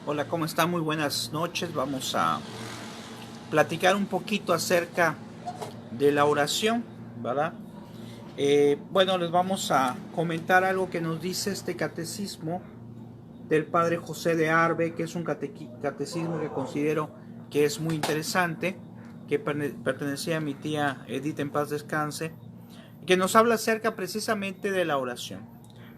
Hola, ¿cómo están? Muy buenas noches. Vamos a platicar un poquito acerca de la oración, ¿verdad? Bueno, les vamos a comentar algo que nos dice este catecismo del Padre José de Arbe, que es un catecismo que considero que es muy interesante, que pertenecía a mi tía Edith, en paz descanse, que nos habla acerca precisamente de la oración.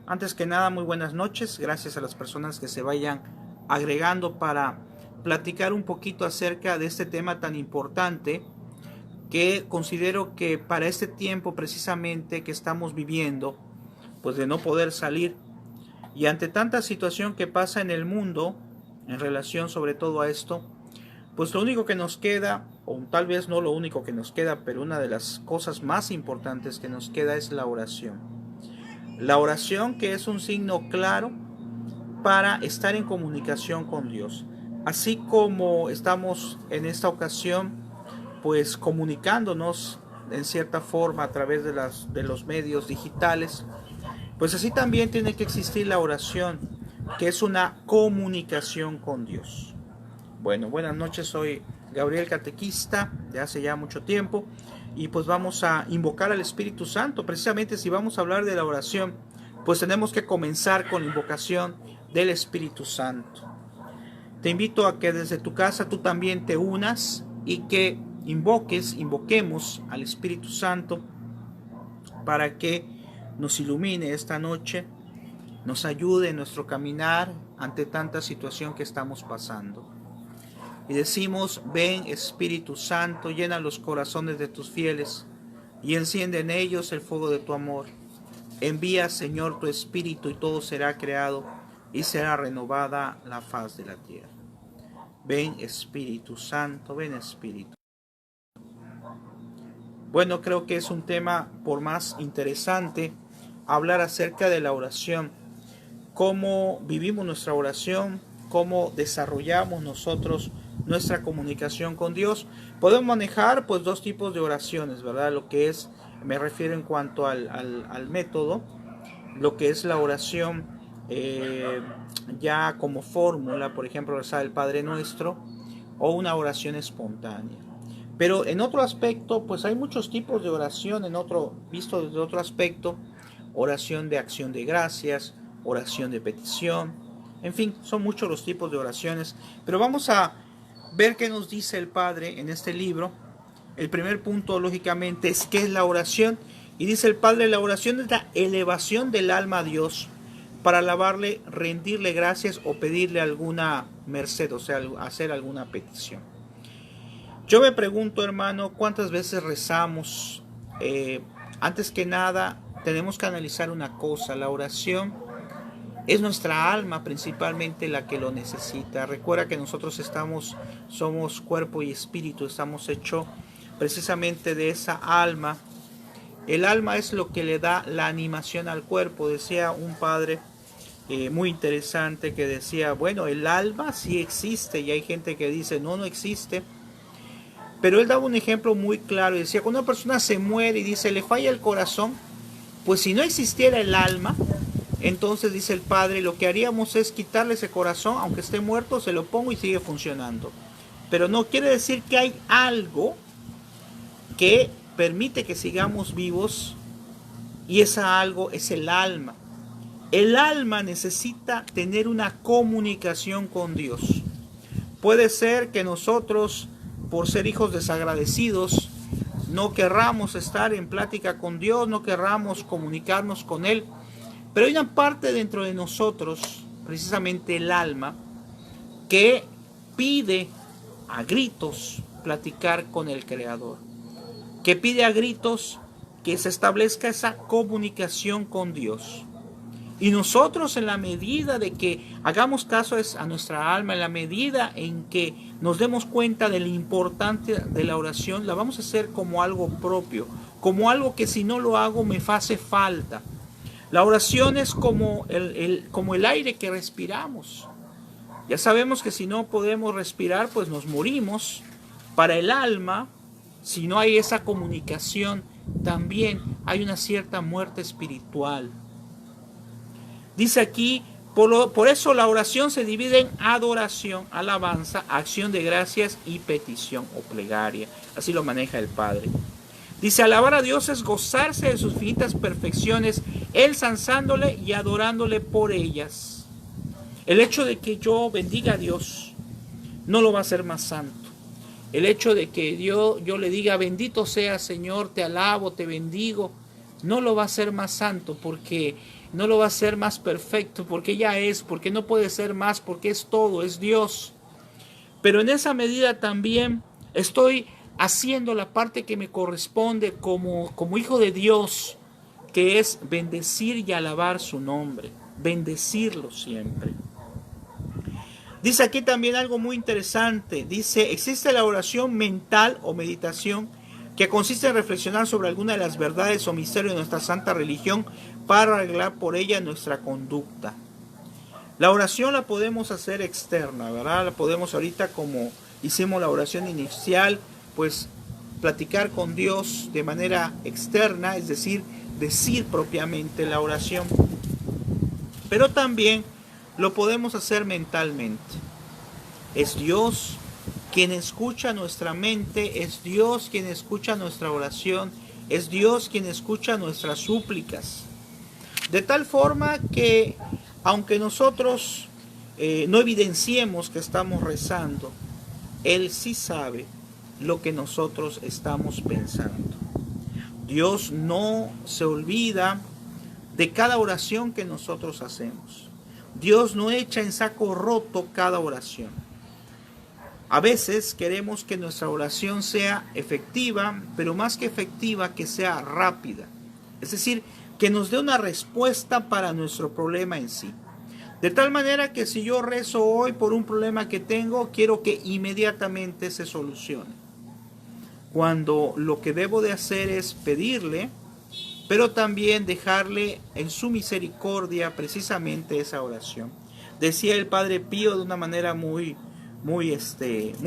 Antes que nada, muy buenas noches. Gracias a las personas que se vayan agregando para platicar un poquito acerca de este tema tan importante que considero que para este tiempo precisamente que estamos viviendo, pues de no poder salir y ante tanta situación que pasa en el mundo en relación sobre todo a esto, pues lo único que nos queda, o tal vez no lo único que nos queda, pero una de las cosas más importantes que nos queda es la oración. La oración, que es un signo claro para estar en comunicación con Dios. Así como estamos en esta ocasión, pues comunicándonos en cierta forma a través de los medios digitales, pues así también tiene que existir la oración, que es una comunicación con Dios. Bueno, buenas noches, soy Gabriel Catequista, de hace ya mucho tiempo, y pues vamos a invocar al Espíritu Santo. Precisamente si vamos a hablar de la oración, pues tenemos que comenzar con la invocación del Espíritu Santo. Te invito a que desde tu casa tú también te unas y que invoquemos al Espíritu Santo para que nos ilumine esta noche, nos ayude en nuestro caminar ante tanta situación que estamos pasando. Y decimos: ven Espíritu Santo, llena los corazones de tus fieles y enciende en ellos el fuego de tu amor. Envía, Señor, tu Espíritu y todo será creado y será renovada la faz de la tierra. Ven Espíritu Santo, ven Espíritu. Bueno, creo que es un tema por más interesante hablar acerca de la oración, cómo vivimos nuestra oración, cómo desarrollamos nosotros nuestra comunicación con Dios. Podemos manejar pues dos tipos de oraciones, ¿verdad? Lo que es, me refiero en cuanto al método, lo que es la oración ya como fórmula, por ejemplo, rezar el Padre Nuestro, o una oración espontánea. Pero en otro aspecto, pues hay muchos tipos de oración, visto desde otro aspecto: oración de acción de gracias, oración de petición, en fin, son muchos los tipos de oraciones. Pero vamos a ver qué nos dice el Padre en este libro. El primer punto, lógicamente, es qué es la oración. Y dice el Padre: la oración es la elevación del alma a Dios para alabarle, rendirle gracias o pedirle alguna merced, o sea, hacer alguna petición. Yo me pregunto, hermano, ¿cuántas veces rezamos? Antes que nada, tenemos que analizar una cosa: la oración es nuestra alma principalmente la que lo necesita. Recuerda que nosotros somos cuerpo y espíritu, estamos hechos precisamente de esa alma. El alma es lo que le da la animación al cuerpo. Decía un padre muy interesante que decía: bueno, el alma sí existe, y hay gente que dice no, no existe. Pero él daba un ejemplo muy claro y decía: cuando una persona se muere y dice le falla el corazón, pues si no existiera el alma, entonces dice el padre, lo que haríamos es quitarle ese corazón, aunque esté muerto, se lo pongo y sigue funcionando. Pero no quiere decir que hay algo que permite que sigamos vivos, y esa algo es el alma. El alma necesita tener una comunicación con Dios. Puede ser que nosotros, por ser hijos desagradecidos, no querramos estar en plática con Dios, no querramos comunicarnos con Él, pero hay una parte dentro de nosotros, precisamente el alma, que pide a gritos platicar con el Creador, que pide a gritos que se establezca esa comunicación con Dios. Y nosotros, en la medida de que hagamos caso a nuestra alma, en la medida en que nos demos cuenta de la importancia de la oración, la vamos a hacer como algo propio, como algo que si no lo hago me hace falta. La oración es como el aire que respiramos. Ya sabemos que si no podemos respirar, pues nos morimos. Para el alma, si no hay esa comunicación, también hay una cierta muerte espiritual. Dice aquí Por eso la oración se divide en adoración, alabanza, acción de gracias y petición o plegaria. Así lo maneja el Padre. Dice, alabar a Dios es gozarse de sus infinitas perfecciones, ensalzándole y adorándole por ellas. El hecho de que yo bendiga a Dios no lo va a hacer más santo. El hecho de que yo le diga, bendito sea Señor, te alabo, te bendigo, no lo va a hacer más santo, porque no lo va a hacer más perfecto, porque ya es, porque no puede ser más, porque es todo, es Dios. Pero en esa medida también estoy haciendo la parte que me corresponde como hijo de Dios, que es bendecir y alabar su nombre, bendecirlo siempre. Dice aquí también algo muy interesante. Dice, existe la oración mental o meditación que consiste en reflexionar sobre alguna de las verdades o misterios de nuestra santa religión para arreglar por ella nuestra conducta. La oración la podemos hacer externa, ¿verdad? La podemos ahorita, como hicimos la oración inicial, pues platicar con Dios de manera externa, es decir, decir propiamente la oración. Pero también lo podemos hacer mentalmente. Es Dios quien escucha nuestra mente, es Dios quien escucha nuestra oración, es Dios quien escucha nuestras súplicas. De tal forma que, aunque nosotros no evidenciemos que estamos rezando, Él sí sabe lo que nosotros estamos pensando. Dios no se olvida de cada oración que nosotros hacemos. Dios no echa en saco roto cada oración. A veces queremos que nuestra oración sea efectiva, pero más que efectiva, que sea rápida. Es decir, que nos dé una respuesta para nuestro problema en sí. De tal manera que si yo rezo hoy por un problema que tengo, quiero que inmediatamente se solucione. Cuando lo que debo de hacer es pedirle, pero también dejarle en su misericordia precisamente esa oración. Decía el Padre Pío de una manera muy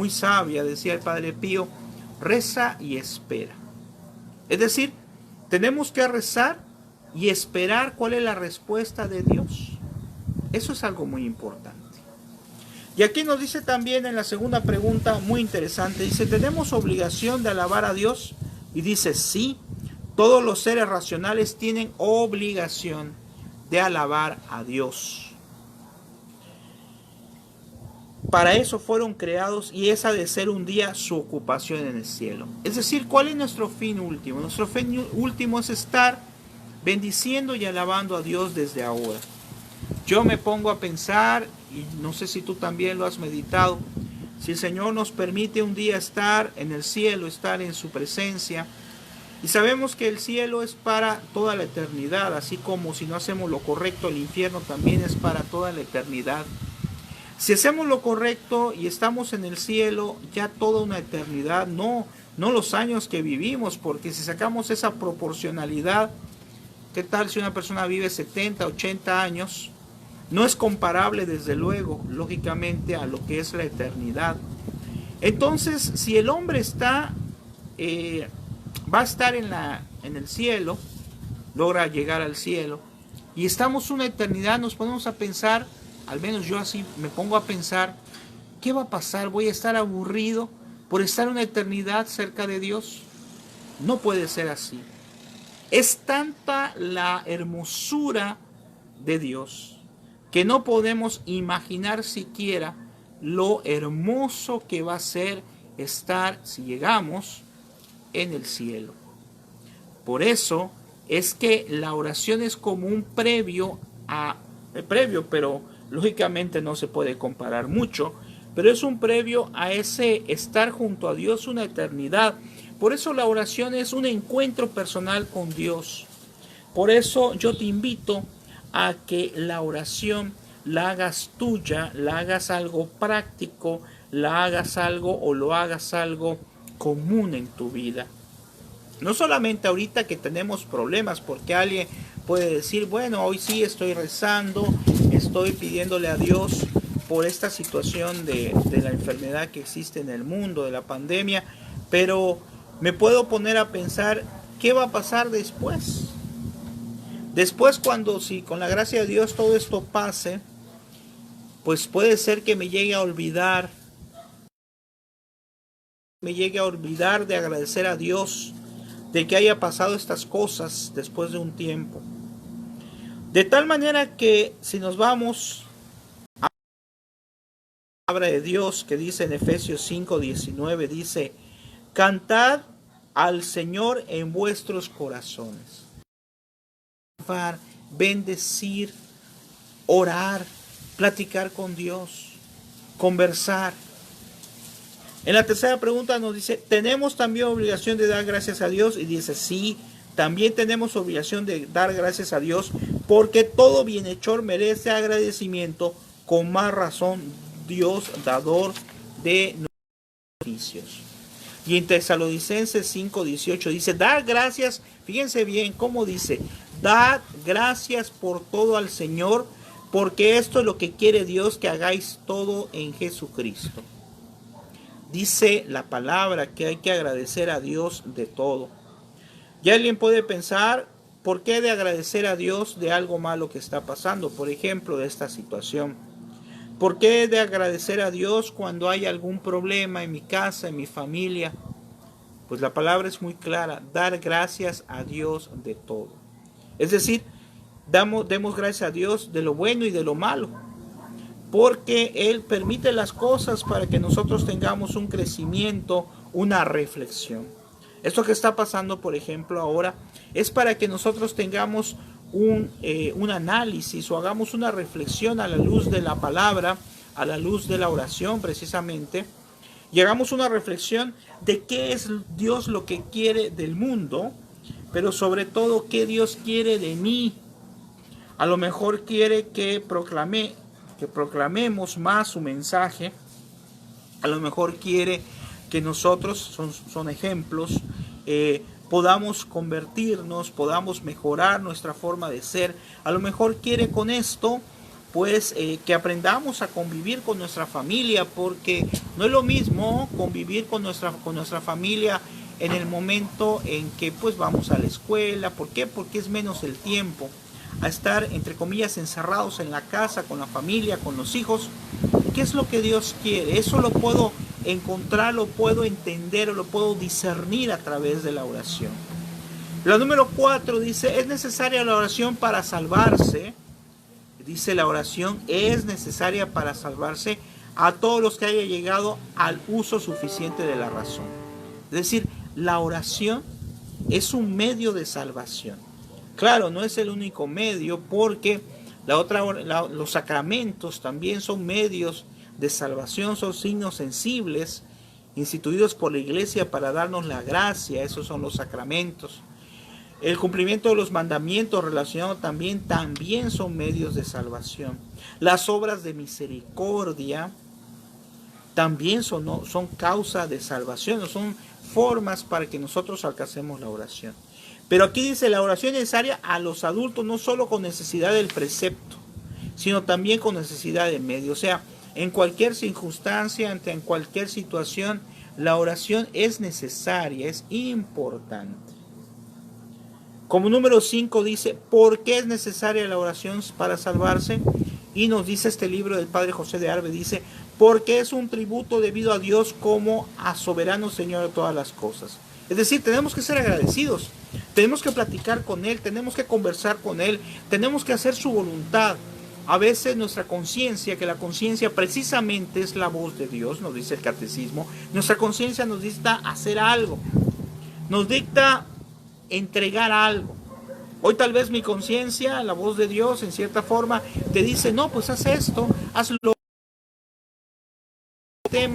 sabia, decía el Padre Pío, reza y espera. Es decir, tenemos que rezar y esperar cuál es la respuesta de Dios. Eso es algo muy importante. Y aquí nos dice también en la segunda pregunta, muy interesante, dice, ¿tenemos obligación de alabar a Dios? Y dice, sí, todos los seres racionales tienen obligación de alabar a Dios. Para eso fueron creados y esa de ser un día su ocupación en el cielo. Es decir, ¿cuál es nuestro fin último? Nuestro fin último es estar bendiciendo y alabando a Dios desde ahora. Yo me pongo a pensar, y no sé si tú también lo has meditado, si el Señor nos permite un día estar en el cielo, estar en su presencia, y sabemos que el cielo es para toda la eternidad, así como si no hacemos lo correcto, el infierno también es para toda la eternidad. Si hacemos lo correcto y estamos en el cielo ya toda una eternidad, no los años que vivimos, porque si sacamos esa proporcionalidad, ¿qué tal si una persona vive 70, 80 años? No es comparable, desde luego, lógicamente, a lo que es la eternidad. Entonces, si el hombre va a estar en el cielo, logra llegar al cielo, y estamos una eternidad, nos ponemos a pensar, al menos yo así me pongo a pensar, ¿qué va a pasar? ¿Voy a estar aburrido por estar una eternidad cerca de Dios? No puede ser así. Es tanta la hermosura de Dios que no podemos imaginar siquiera lo hermoso que va a ser estar, si llegamos, en el cielo. Por eso es que la oración es como un previo, pero lógicamente no se puede comparar mucho, pero es un previo a ese estar junto a Dios una eternidad. Por eso la oración es un encuentro personal con Dios. Por eso yo te invito a que la oración la hagas tuya, la hagas algo práctico, la hagas algo o lo hagas algo común en tu vida. No solamente ahorita que tenemos problemas, porque alguien puede decir, bueno, hoy sí estoy rezando, estoy pidiéndole a Dios por esta situación de la enfermedad que existe en el mundo, de la pandemia, pero me puedo poner a pensar, ¿qué va a pasar después? Después, cuando, si con la gracia de Dios todo esto pase, pues puede ser que me llegue a olvidar de agradecer a Dios de que haya pasado estas cosas después de un tiempo. De tal manera que si nos vamos a la palabra de Dios que dice en Efesios 5:19, dice, cantad al Señor en vuestros corazones. Bendecir, orar, platicar con Dios, conversar. En la tercera pregunta nos dice, ¿tenemos también obligación de dar gracias a Dios? Y dice, sí, también tenemos obligación de dar gracias a Dios, porque todo bienhechor merece agradecimiento, con más razón Dios, dador de beneficios. Y en Tesalonicenses 5:18 dice, dad gracias, fíjense bien cómo dice, dad gracias por todo al Señor, porque esto es lo que quiere Dios, que hagáis todo en Jesucristo. Dice la palabra que hay que agradecer a Dios de todo. Y alguien puede pensar, ¿por qué de agradecer a Dios de algo malo que está pasando? Por ejemplo, de esta situación. ¿Por qué de agradecer a Dios cuando hay algún problema en mi casa, en mi familia? Pues la palabra es muy clara, dar gracias a Dios de todo. Es decir, demos gracias a Dios de lo bueno y de lo malo, porque Él permite las cosas para que nosotros tengamos un crecimiento, una reflexión. Esto que está pasando, por ejemplo, ahora, es para que nosotros tengamos un análisis o hagamos una reflexión a la luz de la palabra, a la luz de la oración precisamente, y hagamos una reflexión de qué es Dios lo que quiere del mundo, pero sobre todo qué Dios quiere de mí. A lo mejor quiere que proclamemos más su mensaje. A lo mejor quiere que nosotros, son ejemplos, podamos convertirnos, podamos mejorar nuestra forma de ser. A lo mejor quiere con esto, pues, que aprendamos a convivir con nuestra familia, porque no es lo mismo convivir con nuestra familia en el momento en que pues vamos a la escuela. ¿Por qué? Porque es menos el tiempo a estar, entre comillas, encerrados en la casa, con la familia, con los hijos. ¿Qué es lo que Dios quiere? Eso lo puedo encontrar, lo puedo entender, o lo puedo discernir a través de la oración. La número 4 dice, ¿es necesaria la oración para salvarse? Dice, la oración es necesaria para salvarse a todos los que hayan llegado al uso suficiente de la razón. Es decir, la oración es un medio de salvación. Claro, no es el único medio, porque los sacramentos también son medios de salvación, son signos sensibles instituidos por la Iglesia para darnos la gracia. Esos son los sacramentos. El cumplimiento de los mandamientos relacionados también son medios de salvación. Las obras de misericordia también son causa de salvación, son formas para que nosotros alcancemos la oración. Pero aquí dice, la oración es necesaria a los adultos, no solo con necesidad del precepto, sino también con necesidad de medio. O sea, en cualquier circunstancia, en cualquier situación, la oración es necesaria, es importante. Como número 5 dice, ¿por qué es necesaria la oración para salvarse? Y nos dice este libro del Padre José de Arbe, dice, porque es un tributo debido a Dios como a soberano Señor de todas las cosas. Es decir, tenemos que ser agradecidos, tenemos que platicar con Él, tenemos que conversar con Él, tenemos que hacer su voluntad. A veces nuestra conciencia, que la conciencia precisamente es la voz de Dios, nos dice el catecismo, nuestra conciencia nos dicta hacer algo, nos dicta entregar algo. Hoy tal vez mi conciencia, la voz de Dios en cierta forma, te dice, no, pues haz esto, hazlo.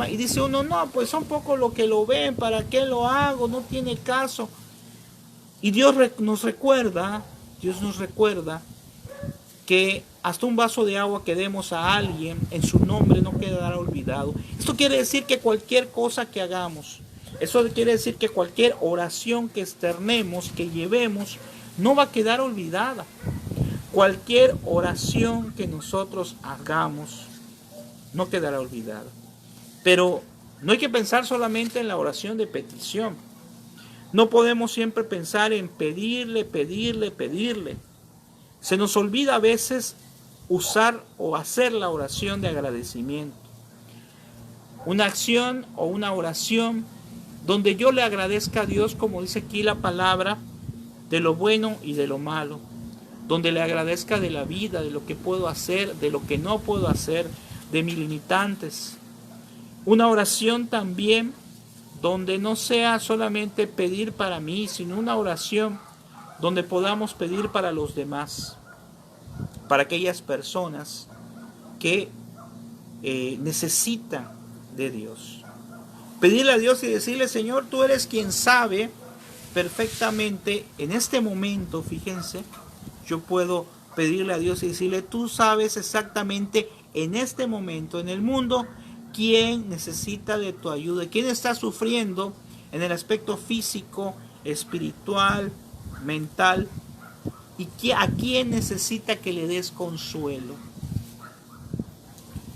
Y dice uno, no, pues son pocos los que lo ven, ¿para qué lo hago? No tiene caso. Y Dios nos recuerda que hasta un vaso de agua que demos a alguien en su nombre no quedará olvidado. Esto quiere decir que cualquier cosa que hagamos, eso quiere decir que cualquier oración que externemos, que llevemos, no va a quedar olvidada. Cualquier oración que nosotros hagamos no quedará olvidada. Pero no hay que pensar solamente en la oración de petición. No podemos siempre pensar en pedirle. Se nos olvida a veces usar o hacer la oración de agradecimiento. Una acción o una oración donde yo le agradezca a Dios, como dice aquí la palabra, de lo bueno y de lo malo. Donde le agradezca de la vida, de lo que puedo hacer, de lo que no puedo hacer, de mis limitantes. Una oración también donde no sea solamente pedir para mí, sino una oración donde podamos pedir para los demás, para aquellas personas que necesitan de Dios. Pedirle a Dios y decirle: Señor, tú eres quien sabe perfectamente en este momento. Fíjense, yo puedo pedirle a Dios y decirle: tú sabes exactamente en este momento en el mundo quién necesita de tu ayuda, quién está sufriendo en el aspecto físico, espiritual, mental, y a quién necesita que le des consuelo.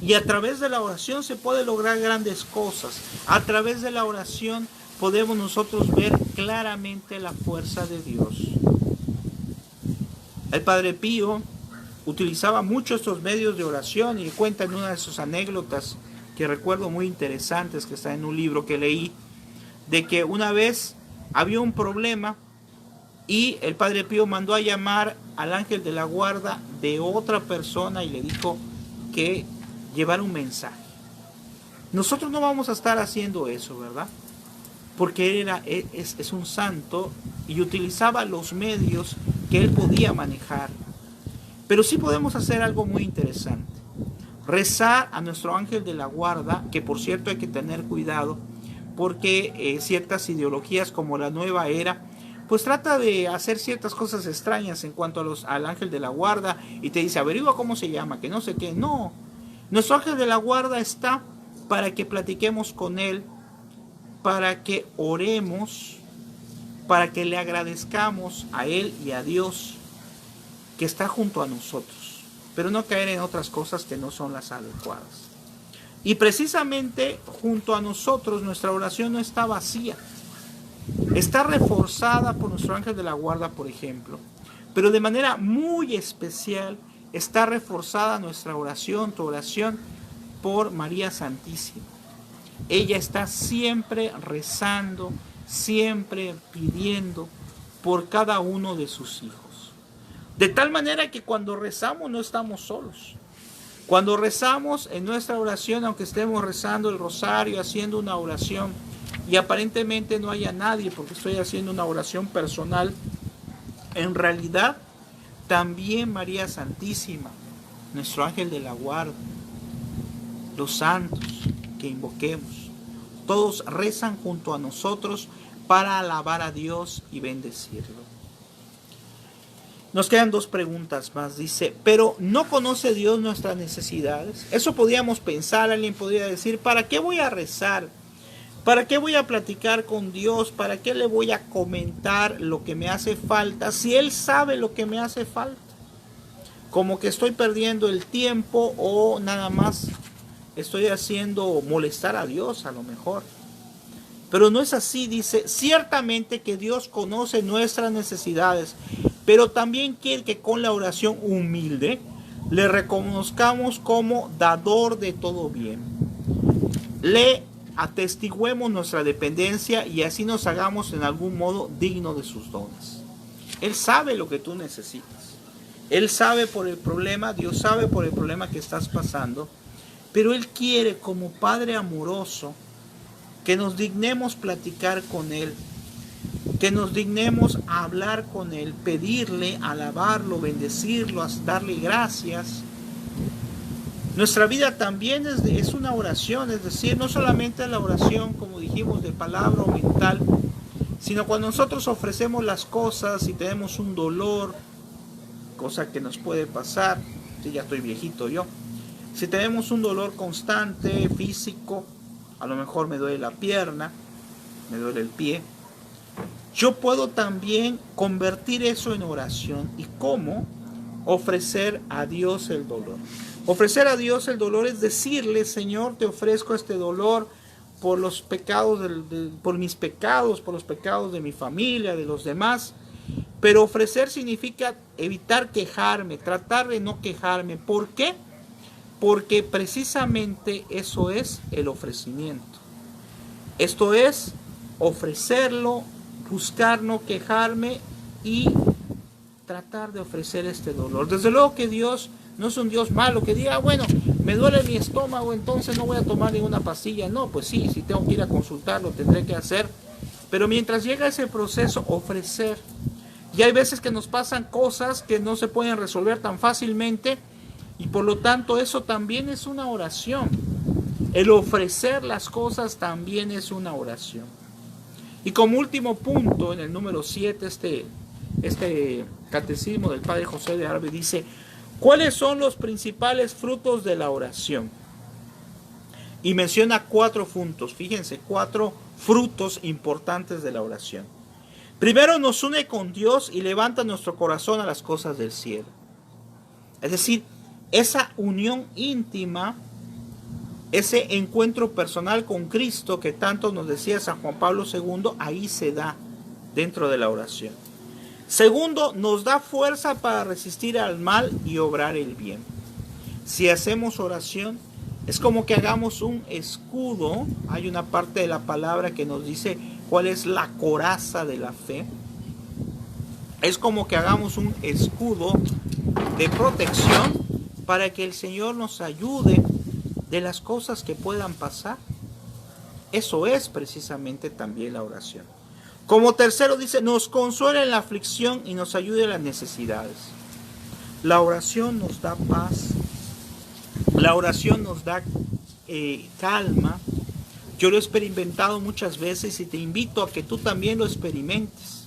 Y a través de la oración se puede lograr grandes cosas. A través de la oración podemos nosotros ver claramente la fuerza de Dios. El Padre Pío utilizaba mucho estos medios de oración y cuenta en una de sus anécdotas que recuerdo muy interesantes, que está en un libro que leí, de que una vez había un problema y el Padre Pío mandó a llamar al ángel de la guarda de otra persona y le dijo que llevara un mensaje. Nosotros no vamos a estar haciendo eso, ¿verdad? Porque es un santo y utilizaba los medios que él podía manejar. Pero sí podemos hacer algo muy interesante. Rezar a nuestro ángel de la guarda, que por cierto hay que tener cuidado, porque ciertas ideologías como la nueva era, pues trata de hacer ciertas cosas extrañas en cuanto al ángel de la guarda, y te dice: averigua cómo se llama, que no sé qué. No, nuestro ángel de la guarda está para que platiquemos con él, para que oremos, para que le agradezcamos a él y a Dios que está junto a nosotros, pero no caer en otras cosas que no son las adecuadas. Y precisamente junto a nosotros nuestra oración no está vacía, está reforzada por nuestro ángel de la guarda, por ejemplo, pero de manera muy especial está reforzada nuestra oración, tu oración, por María Santísima. Ella está siempre rezando, siempre pidiendo por cada uno de sus hijos. De tal manera que cuando rezamos no estamos solos. Cuando rezamos en nuestra oración, aunque estemos rezando el rosario, haciendo una oración, y aparentemente no haya nadie porque estoy haciendo una oración personal, en realidad también María Santísima, nuestro ángel de la guarda, los santos que invoquemos, todos rezan junto a nosotros para alabar a Dios y bendecirlo. Nos quedan dos preguntas más. Dice: ¿pero no conoce Dios nuestras necesidades? Eso podríamos pensar. Alguien podría decir: ¿para qué voy a rezar? ¿Para qué voy a platicar con Dios? ¿Para qué le voy a comentar lo que me hace falta si Él sabe lo que me hace falta? Como que estoy perdiendo el tiempo o nada más estoy haciendo molestar a Dios a lo mejor. Pero no es así. Dice: ciertamente que Dios conoce nuestras necesidades, pero también quiere que con la oración humilde le reconozcamos como dador de todo bien. Le atestiguemos nuestra dependencia y así nos hagamos en algún modo digno de sus dones. Él sabe lo que tú necesitas. Él sabe por el problema, Dios sabe por el problema que estás pasando, pero Él quiere, como Padre amoroso, que nos dignemos platicar con Él, que nos dignemos a hablar con Él, pedirle, alabarlo, bendecirlo, darle gracias. Nuestra vida también es una oración, es decir, no solamente la oración, como dijimos, de palabra o mental, sino cuando nosotros ofrecemos las cosas y tenemos un dolor, cosa que nos puede pasar, si ya estoy viejito yo, si tenemos un dolor constante, físico, a lo mejor me duele la pierna, me duele el pie, yo puedo también convertir eso en oración. ¿Y cómo? Ofrecer a Dios el dolor. Ofrecer a Dios el dolor es decirle: Señor, te ofrezco este dolor por los pecados, por mis pecados, por los pecados de mi familia, de los demás. Pero ofrecer significa evitar quejarme, tratar de no quejarme. ¿Por qué? Porque precisamente eso es el ofrecimiento. Esto es ofrecerlo, buscar no quejarme y tratar de ofrecer este dolor. Desde luego que Dios no es un Dios malo que diga, bueno, me duele mi estómago, entonces no voy a tomar ninguna pastilla. No, pues sí, si tengo que ir a consultarlo, tendré que hacer. Pero mientras llega ese proceso, ofrecer. Y hay veces que nos pasan cosas que no se pueden resolver tan fácilmente y por lo tanto eso también es una oración. El ofrecer las cosas también es una oración. Y como último punto, en el número 7, este catecismo del Padre José de Arbe dice, ¿cuáles son los principales frutos de la oración? Y menciona 4 puntos, fíjense, 4 frutos importantes de la oración. Primero, nos une con Dios y levanta nuestro corazón a las cosas del cielo. Es decir, esa unión íntima, ese encuentro personal con Cristo que tanto nos decía San Juan Pablo II, ahí se da dentro de la oración. Segundo, nos da fuerza para resistir al mal y obrar el bien. Si hacemos oración, es como que hagamos un escudo. Hay una parte de la palabra que nos dice cuál es la coraza de la fe. Es como que hagamos un escudo de protección para que el Señor nos ayude de las cosas que puedan pasar. Eso es precisamente también la oración. Como tercero dice, nos consuela en la aflicción y nos ayuda en las necesidades. La oración nos da paz. La oración nos da calma. Yo lo he experimentado muchas veces y te invito a que tú también lo experimentes.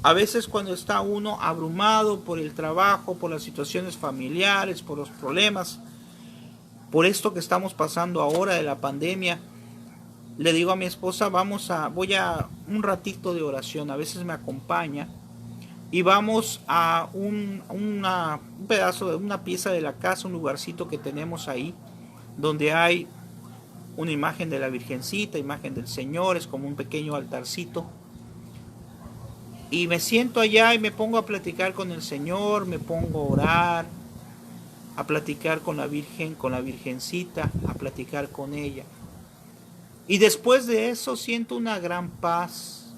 A veces cuando está uno abrumado por el trabajo, por las situaciones familiares, por los problemas, por esto que estamos pasando ahora de la pandemia, le digo a mi esposa, voy a un ratito de oración, a veces me acompaña, y vamos a un pedazo de una pieza de la casa, un lugarcito que tenemos ahí, donde hay una imagen de la Virgencita, imagen del Señor, es como un pequeño altarcito. Y me siento allá y me pongo a platicar con el Señor, me pongo a orar, a platicar con la Virgen, con la Virgencita, a platicar con ella. Y después de eso siento una gran paz,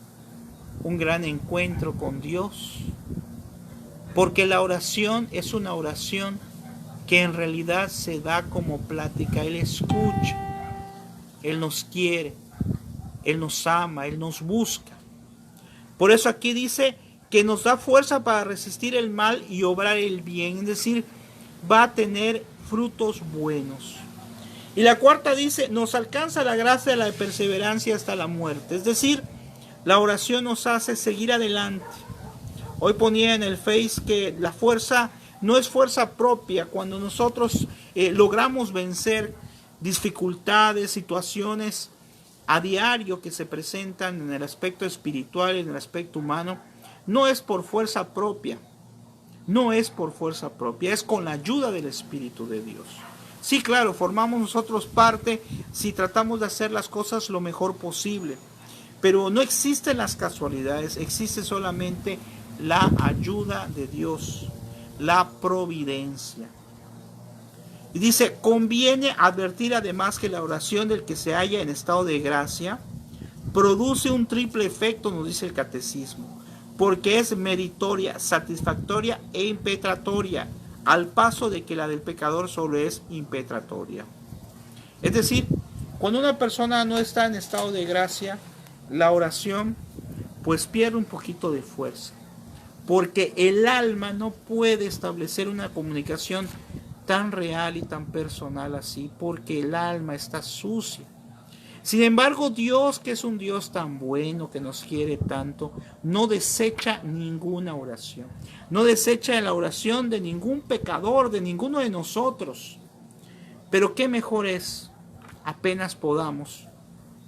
un gran encuentro con Dios, porque la oración es una oración que en realidad se da como plática. Él escucha, Él nos quiere, Él nos ama, Él nos busca. Por eso aquí dice que nos da fuerza para resistir el mal y obrar el bien, es decir, va a tener frutos buenos. Y la cuarta dice, nos alcanza la gracia de la perseverancia hasta la muerte, es decir, la oración nos hace seguir adelante. Hoy ponía en el Face que la fuerza no es fuerza propia. Cuando nosotros logramos vencer dificultades, situaciones a diario que se presentan en el aspecto espiritual, en el aspecto humano, no es por fuerza propia. No es por fuerza propia, es con la ayuda del Espíritu de Dios. Sí, claro, formamos nosotros parte si tratamos de hacer las cosas lo mejor posible. Pero no existen las casualidades, existe solamente la ayuda de Dios, la providencia. Y dice, conviene advertir además que la oración del que se halla en estado de gracia produce un triple efecto, nos dice el catecismo, porque es meritoria, satisfactoria e impetratoria, al paso de que la del pecador solo es impetratoria. Es decir, cuando una persona no está en estado de gracia, la oración pues pierde un poquito de fuerza, porque el alma no puede establecer una comunicación tan real y tan personal así, porque el alma está sucia. Sin embargo, Dios, que es un Dios tan bueno, que nos quiere tanto, no desecha ninguna oración. No desecha la oración de ningún pecador, de ninguno de nosotros. Pero qué mejor es, apenas podamos,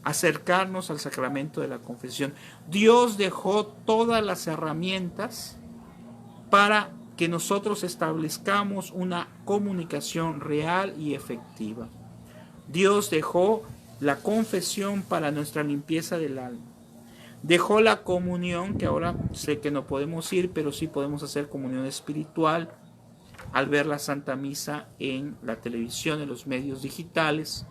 acercarnos al sacramento de la confesión. Dios dejó todas las herramientas para que nosotros establezcamos una comunicación real y efectiva. Dios dejó la confesión para nuestra limpieza del alma. Dejó la comunión, que ahora sé que no podemos ir, pero sí podemos hacer comunión espiritual al ver la Santa Misa en la televisión, en los medios digitales.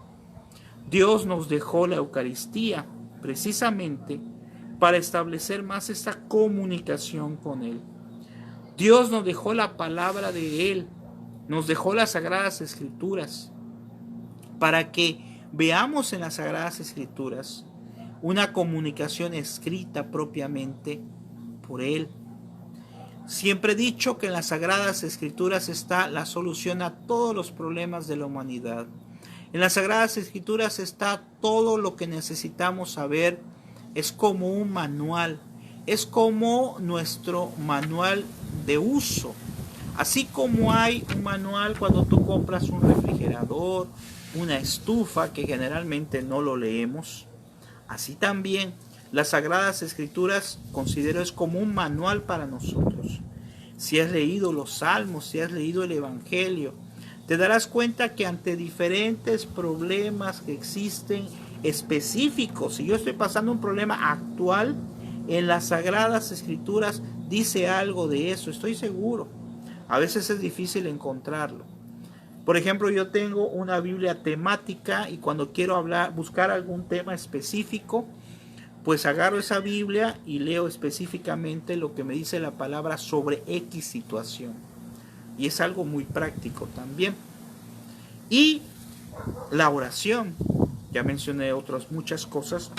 Dios nos dejó la Eucaristía precisamente para establecer más esta comunicación con Él. Dios nos dejó la palabra de Él, nos dejó las Sagradas Escrituras, para que veamos en las Sagradas Escrituras una comunicación escrita propiamente por Él. Siempre he dicho que en las Sagradas Escrituras está la solución a todos los problemas de la humanidad. En las Sagradas Escrituras está todo lo que necesitamos saber. Es como un manual, es como nuestro manual de uso. Así como hay un manual cuando tú compras un refrigerador, una estufa, que generalmente no lo leemos, así también las Sagradas Escrituras considero es como un manual para nosotros. Si has leído los Salmos, si has leído el Evangelio, te darás cuenta que ante diferentes problemas que existen específicos, si yo estoy pasando un problema actual, en las Sagradas Escrituras dice algo de eso, estoy seguro. A veces es difícil encontrarlo. Por ejemplo, yo tengo una Biblia temática y cuando quiero buscar algún tema específico, pues agarro esa Biblia y leo específicamente lo que me dice la palabra sobre X situación. Y es algo muy práctico también. Y la oración, ya mencioné otras muchas cosas,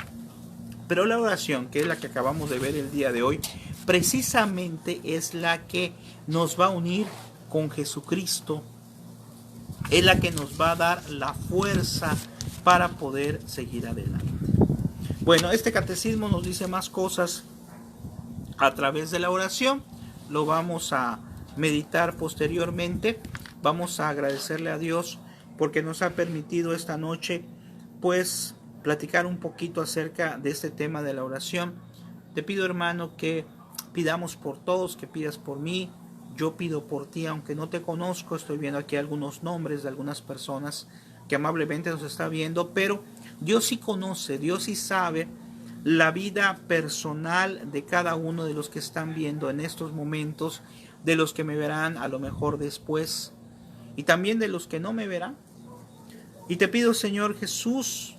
pero la oración, que es la que acabamos de ver el día de hoy, precisamente es la que nos va a unir con Jesucristo, es la que nos va a dar la fuerza para poder seguir adelante. Bueno, este catecismo nos dice más cosas a través de la oración, lo vamos a meditar posteriormente. Vamos a agradecerle a Dios porque nos ha permitido esta noche pues platicar un poquito acerca de este tema de la oración. Te pido, hermano, que pidamos por todos, que pidas por mí. Yo pido por ti, aunque no te conozco. Estoy viendo aquí algunos nombres de algunas personas que amablemente nos está viendo, pero Dios sí conoce, Dios sí sabe la vida personal de cada uno de los que están viendo en estos momentos, de los que me verán a lo mejor después y también de los que no me verán. Y te pido, Señor Jesús,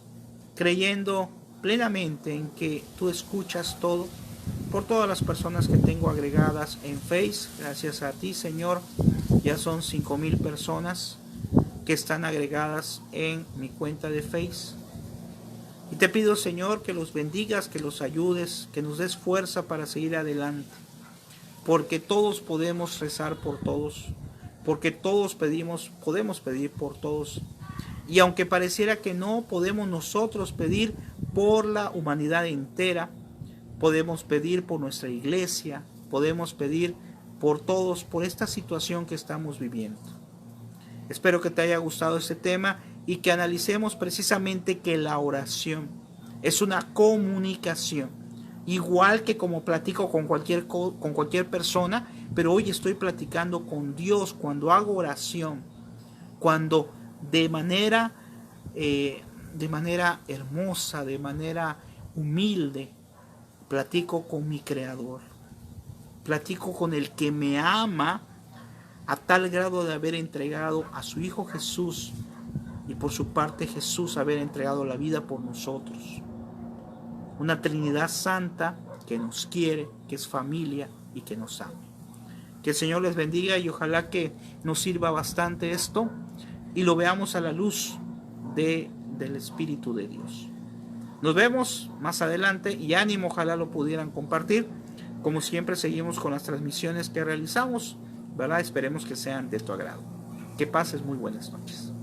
creyendo plenamente en que tú escuchas todo, por todas las personas que tengo agregadas en Face, gracias a ti, Señor, ya son 5,000 personas que están agregadas en mi cuenta de Face. Y te pido, Señor, que los bendigas, que los ayudes, que nos des fuerza para seguir adelante, porque todos podemos rezar por todos, porque todos podemos pedir por todos. Y aunque pareciera que no, podemos nosotros pedir por la humanidad entera, podemos pedir por nuestra iglesia, podemos pedir por todos, por esta situación que estamos viviendo. Espero que te haya gustado este tema y que analicemos precisamente que la oración es una comunicación, igual que como platico con cualquier persona, pero hoy estoy platicando con Dios cuando hago oración, cuando de manera hermosa, de manera humilde, platico con mi Creador, platico con el que me ama a tal grado de haber entregado a su Hijo Jesús y por su parte Jesús haber entregado la vida por nosotros. Una Trinidad Santa que nos quiere, que es familia y que nos ama. Que el Señor les bendiga y ojalá que nos sirva bastante esto y lo veamos a la luz del Espíritu de Dios. Nos vemos más adelante y ánimo, ojalá lo pudieran compartir. Como siempre seguimos con las transmisiones que realizamos, ¿verdad? Esperemos que sean de tu agrado. Que pases muy buenas noches.